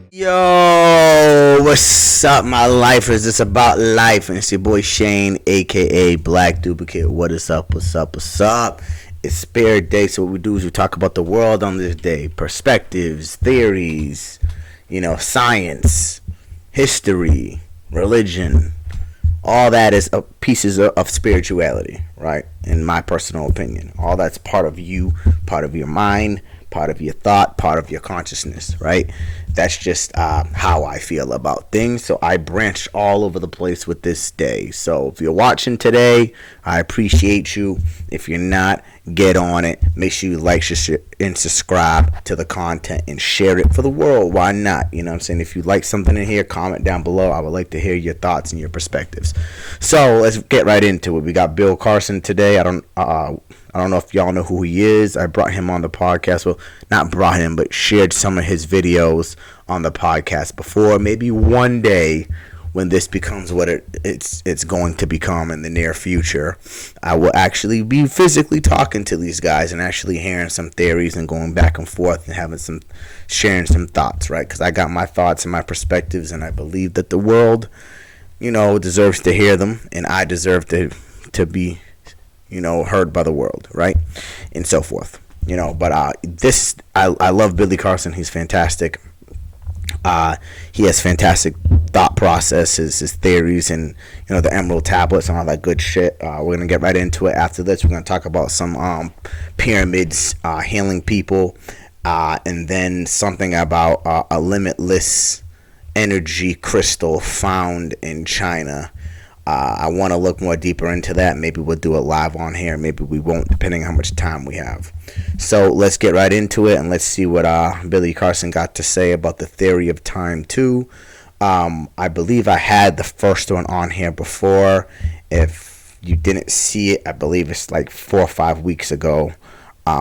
Yo, what's up, my lifers? It's about life, and it's your boy Shane, aka Black Duplicate. What is up? What's up? What's up? It's Spirit Day, so what we do is we talk about the world on this day, perspectives, theories, science, history, religion. All that is pieces of spirituality, right? In my personal opinion, all that's part of you, part of your mind, part of your thought, part of your consciousness, right? That's just how I feel about things. So I branched all over the place with this day. So if you're watching today, I appreciate you. If you're not, get on it. Make sure you like, share, and subscribe to the content and share it for the world. Why not? You know what I'm saying? If you like something in here, comment down below. I would like to hear your thoughts and your perspectives. So let's get right into it. We got Bill Carson today. I don't know if y'all know who he is. I brought him on the podcast. Well, not brought him, but shared some of his videos on the podcast before. Maybe one day when this becomes what it's going to become in the near future, I will actually be physically talking to these guys and actually hearing some theories and going back and forth and sharing some thoughts, right? Because I got my thoughts and my perspectives, and I believe that the world, deserves to hear them, and I deserve to be heard by the world, right? And so forth. But I love Billy Carson. He's fantastic. He has fantastic thought processes, his theories, and the emerald tablets and all that good shit. We're gonna get right into it. After this, we're gonna talk about some pyramids healing people, and then something about a limitless energy crystal found in China. I want to look more deeper into that. Maybe we'll do it live on here. Maybe we won't, depending on how much time we have. So let's get right into it, and let's see what Billy Carson got to say about the theory of time 2. I believe I had the first one on here before. If you didn't see it, I believe it's like 4 or 5 weeks ago.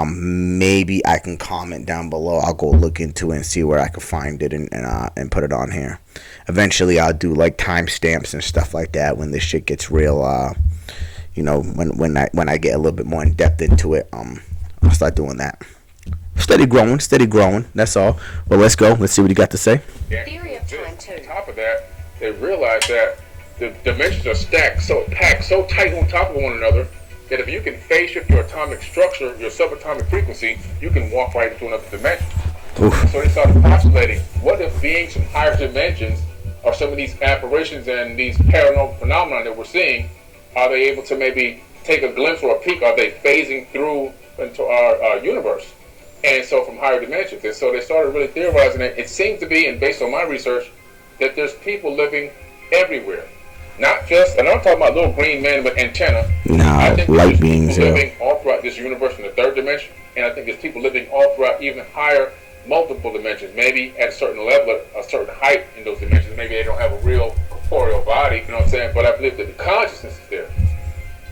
Maybe I can comment down below. I'll go look into it and see where I can find it and put it on here. Eventually, I'll do like timestamps and stuff like that when this shit gets real. When I get a little bit more in depth into it, I'll start doing that. Steady growing. That's all. Well, let's go. Let's see what you got to say. Yeah. Theory of time too. On top of that, they realize that the dimensions are packed so tight on top of one another, that if you can phase shift your atomic structure, your subatomic frequency, you can walk right into another dimension. Oof. So they started postulating, what if beings from higher dimensions are some of these apparitions and these paranormal phenomena that we're seeing? Are they able to maybe take a glimpse or a peek? Are they phasing through into our universe? And so from higher dimensions. And so they started really theorizing it. It seems to be, and based on my research, that there's people living everywhere. Not just, and I'm talking about little green men with antenna. I think light beings living all throughout this universe in the third dimension, and I think there's people living all throughout even higher, multiple dimensions. Maybe at a certain level, a certain height in those dimensions. Maybe they don't have a real corporeal body. You know what I'm saying? But I believe that the consciousness is there.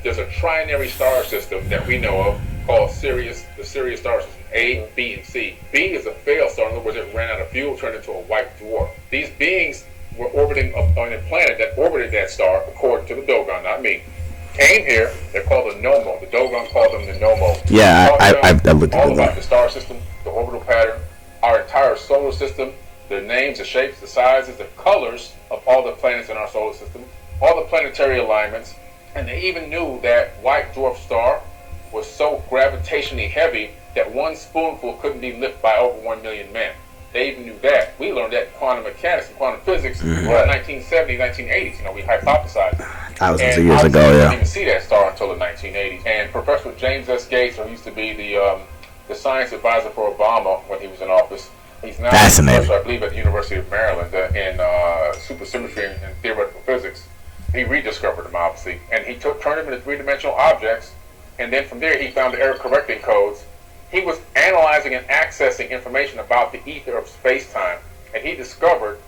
There's a trinary star system that we know of called Sirius, the Sirius star system. A, B, and C. B is a failed star. In other words, it ran out of fuel, turned into a white dwarf. These beings were orbiting on a planet that orbited that star, according to the Dogon, not me. Came here, they're called the Nomo. The Dogon called them the Nomo. Yeah, I looked all at about that. the star system, the orbital pattern, our entire solar system, the names, the shapes, the sizes, the colors of all the planets in our solar system, all the planetary alignments, and they even knew that white dwarf star was so gravitationally heavy that one spoonful couldn't be lifted by over 1 million men. They even knew that. We learned that quantum mechanics and quantum physics in the 1970s, 1980s. We hypothesized. Thousands of years ago, yeah. We didn't even see that star until the 1980s. And Professor James S. Gates, who used to be the science advisor for Obama when he was in office, he's now a professor, I believe, at the University of Maryland in supersymmetry and theoretical physics. He rediscovered them, obviously, and he turned them into three-dimensional objects. And then from there, he found the error-correcting codes. He was analyzing and accessing information about the ether of space-time, and he discovered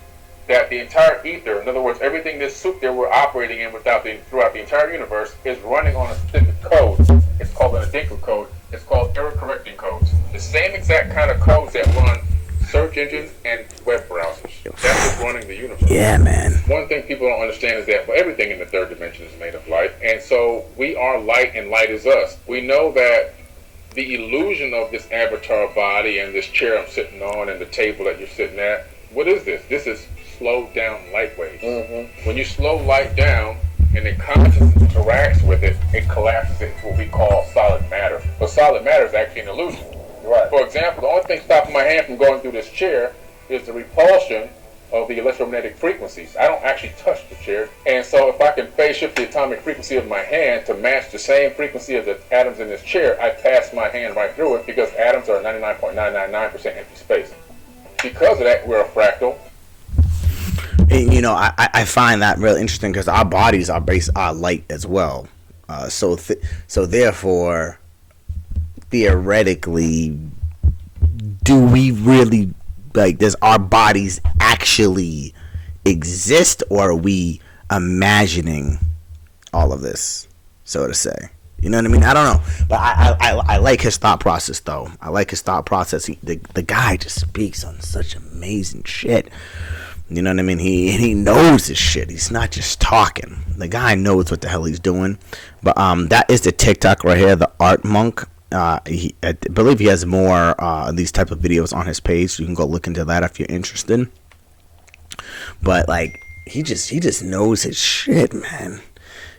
that the entire ether, in other words, everything this soup that we're operating in throughout the entire universe, is running on a specific code. It's called an Adinkra code. It's called error-correcting codes. The same exact kind of codes that run search engines and web browsers. That's what's running the universe. Yeah, man. One thing people don't understand is that everything in the third dimension is made of light, and so we are light, and light is us. We know that the illusion of this avatar body and this chair I'm sitting on and the table that you're sitting at, what is this? This is slowed down light waves. Mm-hmm. When you slow light down and the consciousness interacts with it, it collapses into what we call solid matter. But solid matter is actually an illusion. Right. For example, the only thing stopping my hand from going through this chair is the repulsion of the electromagnetic frequencies. I don't actually touch the chair. And so if I can phase shift the atomic frequency of my hand to match the same frequency of the atoms in this chair, I pass my hand right through it because atoms are 99.999% empty space. Because of that, we're a fractal. And, you know, I find that really interesting because our bodies are based on light as well. So therefore, theoretically, do we really, like, does our bodies actually exist, or are we imagining all of this, so to say? You know what I mean? I don't know, but I like his thought process, though. I like his thought process. The guy just speaks on such amazing shit. You know what I mean? He knows his shit. He's not just talking. The guy knows what the hell he's doing. But that is the TikTok right here, the Art Monk. I believe he has more these type of videos on his page. So you can go look into that if you're interested. But like he just knows his shit, man.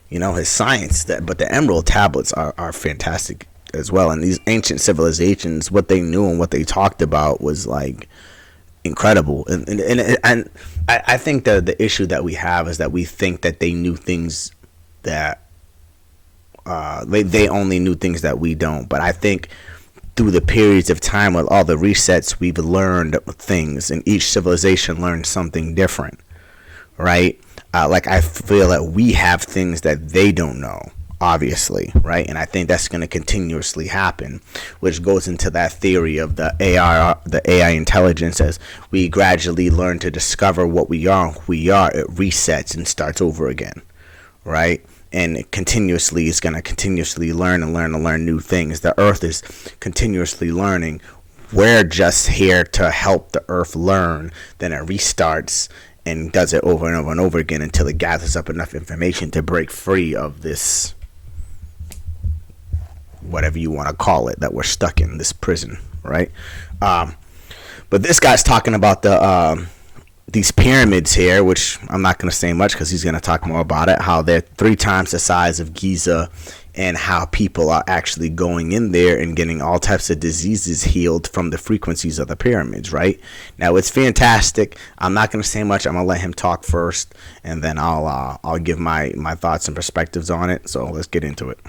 You know, his science. But the Emerald tablets are fantastic as well. And these ancient civilizations, what they knew and what they talked about was like incredible. And I think the issue that we have is that we think that they knew things that they only knew things that we don't. But I think through the periods of time with all the resets, we've learned things, and each civilization learned something different, right? Like I feel that we have things that they don't know, obviously, right? And I think that's going to continuously happen, which goes into that theory of the AI intelligence. As we gradually learn to discover what we are, it resets and starts over again, right? And it continuously is going to continuously learn new things. The earth is continuously learning. We're just here to help the earth learn. Then it restarts and does it over and over and over again until it gathers up enough information to break free of this, whatever you want to call it, that we're stuck in, this prison, right? But this guy's talking about these pyramids here, which I'm not going to say much because he's going to talk more about it, how they're 3 times the size of Giza, and how people are actually going in there and getting all types of diseases healed from the frequencies of the pyramids, right? Now, it's fantastic. I'm not going to say much. I'm going to let him talk first, and then I'll give my thoughts and perspectives on it. So let's get into it.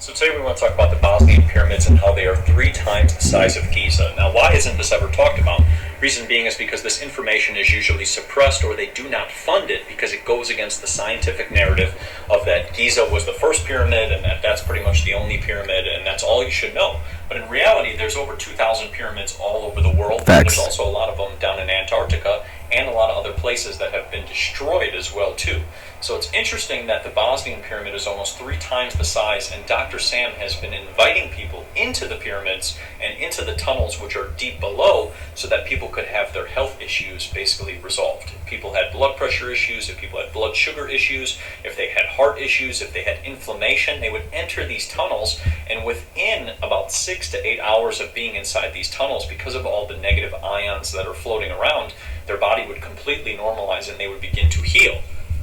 So today we want to talk about the Bosnian pyramids and how they are 3 times the size of Giza. Now, why isn't this ever talked about? Reason being is because this information is usually suppressed, or they do not fund it because it goes against the scientific narrative of that Giza was the first pyramid and that's pretty much the only pyramid and that's all you should know. But in reality, there's over 2,000 pyramids all over the world. Thanks. There's also a lot of them down in Antarctica and a lot of other places that have been destroyed as well too. So it's interesting that the Bosnian pyramid is almost 3 times the size, and Dr. Sam has been inviting people into the pyramids and into the tunnels which are deep below so that people could have their health issues basically resolved. If people had blood pressure issues, if people had blood sugar issues, if they had heart issues, if they had inflammation, they would enter these tunnels, and within about 6 to 8 hours of being inside these tunnels, because of all the negative ions that are floating around, their body would completely normalize and they would begin to heal.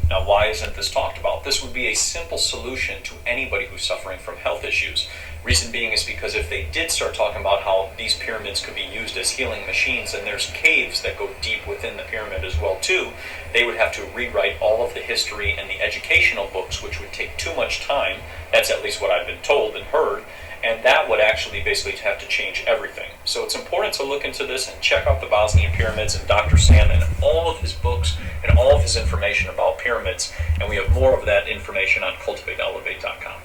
Now, why isn't this talked about? This would be a simple solution to anybody who's suffering from health issues. Reason being is because if they did start talking about how these pyramids could be used as healing machines, and there's caves that go deep within the pyramid as well too, they would have to rewrite all of the history and the educational books, which would take too much time. That's at least what I've been told and heard. And that would actually basically have to change everything. So it's important to look into this and check out the Bosnian pyramids and Dr. Sam and all of his books and all of his information about pyramids. And we have more of that information on cultivateelevate.com.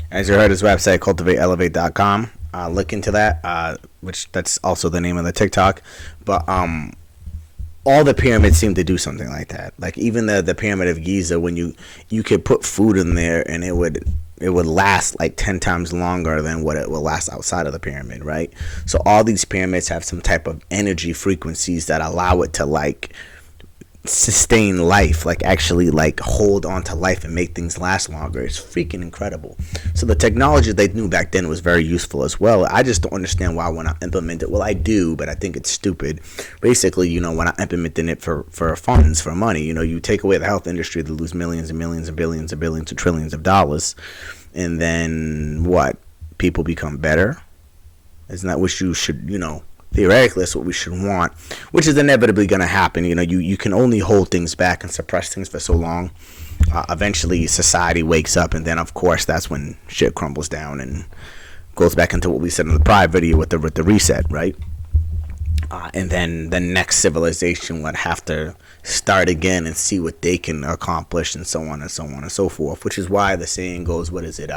As you heard, his website, cultivateelevate.com. Look into that, which that's also the name of the TikTok. But all the pyramids seem to do something like that. Like even the pyramid of Giza, when you could put food in there and it would last like 10 times longer than what it will last outside of the pyramid, right? So all these pyramids have some type of energy frequencies that allow it to like sustain life, like actually like hold on to life and make things last longer. It's freaking incredible. So the technology they knew back then was very useful as well. I just don't understand why when I implement it. Well, I do, but I think it's stupid. Basically, you know, when I implementing it for funds, for money, you know, you take away the health industry to lose millions and millions and billions and billions and trillions of dollars, and then what? People become better. Isn't that what you should, you know, theoretically that's what we should want, which is inevitably going to happen. You know, you can only hold things back and suppress things for so long. Eventually society wakes up, and then of course that's when shit crumbles down and goes back into what we said in the prior video with the reset, right? And then the next civilization would have to start again and see what they can accomplish, and so on and so on and so forth, which is why the saying goes, what is it,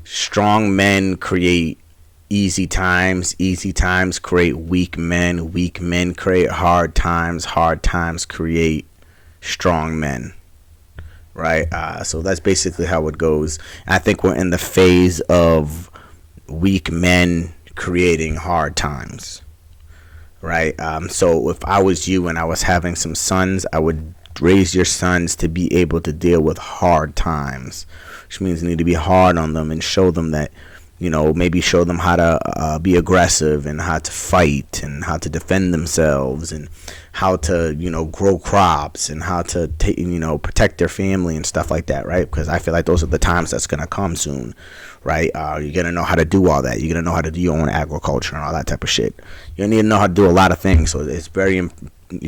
strong men create easy times create weak men create hard times create strong men, right? So that's basically how it goes. I think we're in the phase of weak men creating hard times, right? So if I was you and I was having some sons, I would raise your sons to be able to deal with hard times, which means you need to be hard on them and show them that, you know, maybe show them how to be aggressive and how to fight and how to defend themselves and how to, you know, grow crops and how to you know, protect their family and stuff like that, right? Because I feel like those are the times that's going to come soon, right? You're going to know how to do all that. You're going to know how to do your own agriculture and all that type of shit. You need to know how to do a lot of things. So it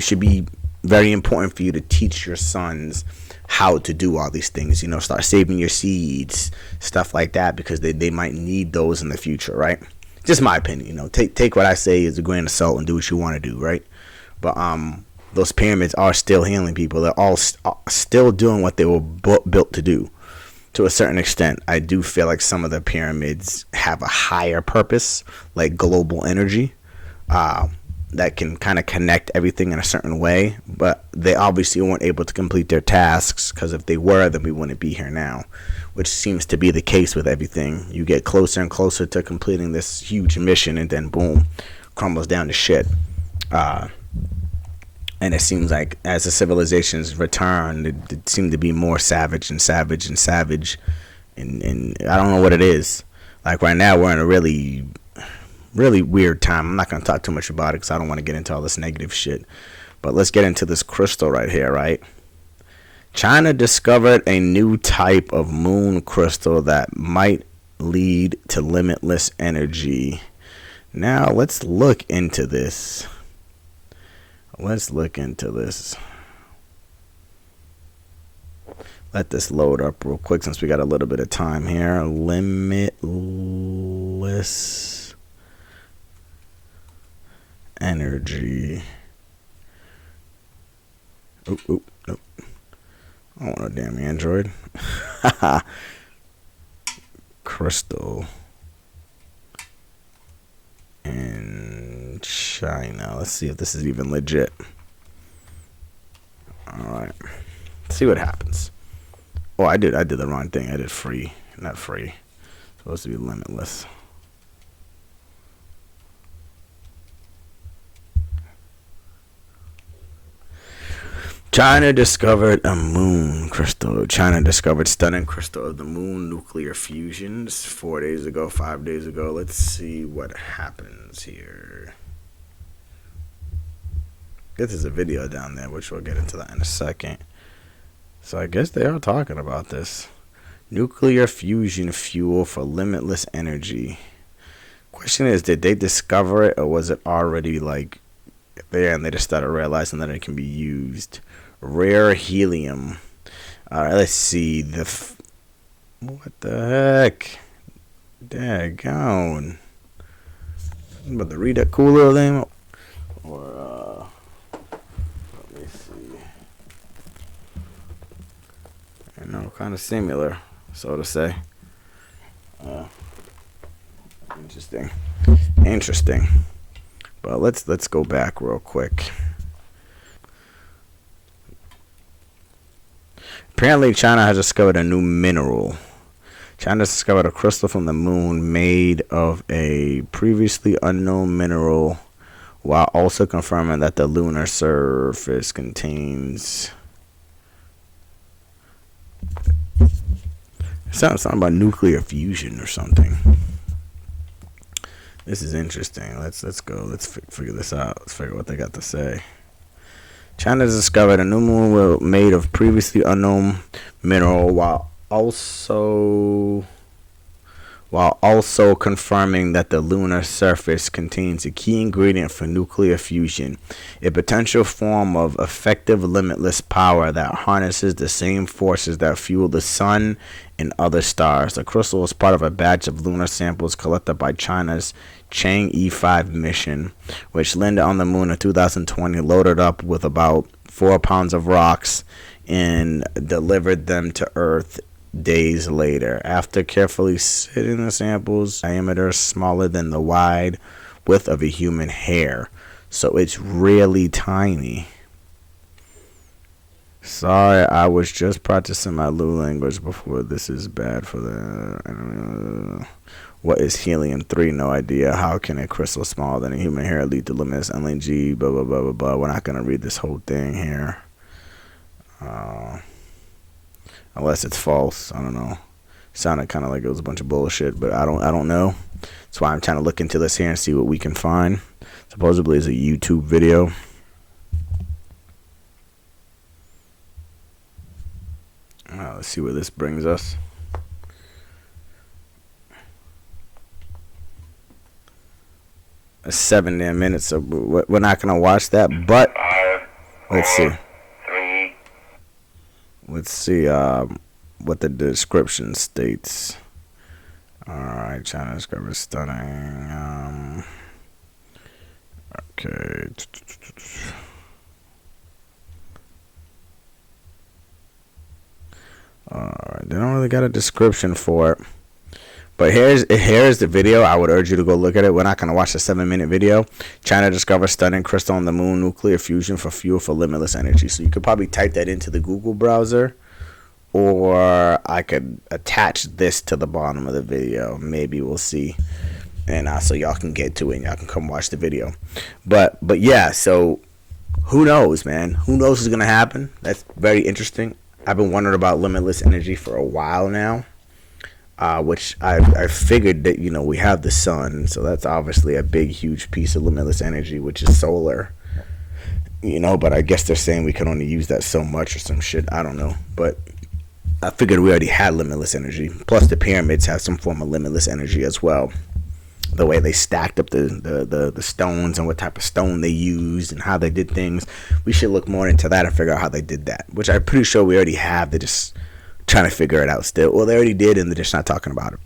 should be very important for you to teach your sons how to do all these things. You know, start saving your seeds, stuff like that, because they might need those in the future, right? Just my opinion. You know, take what I say as a grain of salt and do what you want to do, right? But those pyramids are still healing people. They're all still doing what they were built to do, to a certain extent. I do feel like some of the pyramids have a higher purpose, like global energy, that can kind of connect everything in a certain way, but they obviously weren't able to complete their tasks, because if they were, then we wouldn't be here now, which seems to be the case with everything. You get closer and closer to completing this huge mission, and then boom, crumbles down to shit. And it seems like as the civilizations return, it seemed to be more savage and savage and savage, and I don't know what it is. Like right now, we're in a really weird time. I'm not going to talk too much about it because I don't want to get into all this negative shit. But let's get into this crystal right here, right? China discovered a new type of moon crystal that might lead to limitless energy. Now, let's look into this. Let this load up real quick since we got a little bit of time here. Limitless energy. Nope. I don't want a damn Android. Crystal in China. Let's see if this is even legit. Alright. See what happens. Oh, I did the wrong thing. I did free, not free. It's supposed to be limitless. China discovered a moon crystal. China discovered stunning crystal of the moon nuclear fusions 4 days ago, 5 days ago. Let's see what happens here. I guess there's a video down there, which we'll get into that in a second. So I guess they are talking about this. Nuclear fusion fuel for limitless energy. Question is, did they discover it, or was it already like there and they just started realizing that it can be used? Rare helium. Alright, let's see. What the heck? Daggone. I'm about to read that cool little thing. Or, let me see. I know, kind of similar, so to say. Interesting. But let's go back real quick. Apparently, China has discovered a new mineral. China discovered a crystal from the moon made of a previously unknown mineral while also confirming that the lunar surface contains something about nuclear fusion or something. This is interesting. Let's go. Let's figure this out. Let's figure what they got to say. China has discovered a new moon made of previously unknown mineral while also confirming that the lunar surface contains a key ingredient for nuclear fusion, a potential form of effective limitless power that harnesses the same forces that fuel the sun and other stars. The crystal is part of a batch of lunar samples collected by China's Chang'e 5 mission, which landed on the moon in 2020, loaded up with about 4 pounds of rocks, and delivered them to Earth days later. After carefully sitting the samples, diameter smaller than the wide width of a human hair, so it's really tiny. Sorry, I was just practicing my Lu language before. This is bad for the... What is helium-3? No idea. How can a crystal smaller than a human hair lead to limitless LNG? Blah, blah, blah, blah, blah. We're not going to read this whole thing here. Unless it's false. I don't know. Sounded kind of like it was a bunch of bullshit, but I don't know. That's why I'm trying to look into this here and see what we can find. Supposedly it's a YouTube video. Let's see where this brings us. It's 7 damn minutes, so we're not gonna watch that. But let's see. Let's see what the description states. Alright, China discovers stunning. Okay. Alright, they don't really got a description for it. But here's the video. I would urge you to go look at it. We're not going to watch the 7-minute video. China discovers stunning crystal on the moon, nuclear fusion for fuel for limitless energy. So you could probably type that into the Google browser, or I could attach this to the bottom of the video. Maybe we'll see. And so y'all can get to it and y'all can come watch the video. But yeah, so who knows, man? Who knows what's going to happen? That's very interesting. I've been wondering about limitless energy for a while now. Which I figured that, we have the sun, so that's obviously a big, huge piece of limitless energy, which is solar. But I guess they're saying we can only use that so much or some shit. I don't know. But I figured we already had limitless energy. Plus the pyramids have some form of limitless energy as well. The way they stacked up the stones and what type of stone they used and how they did things. We should look more into that and figure out how they did that, which I'm pretty sure we already have. They're just trying to figure it out still. Well, they already did, and they're just not talking about it.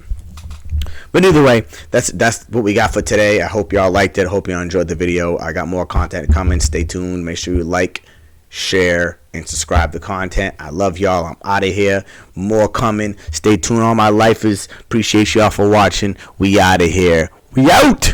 But either way, that's what we got for today. I hope y'all liked it. I hope y'all enjoyed the video. I got more content coming. Stay tuned. Make sure you like, share, and subscribe to content. I love y'all. I'm out of here. More coming. Stay tuned. All my lifers. Appreciate y'all for watching. We out of here. We out.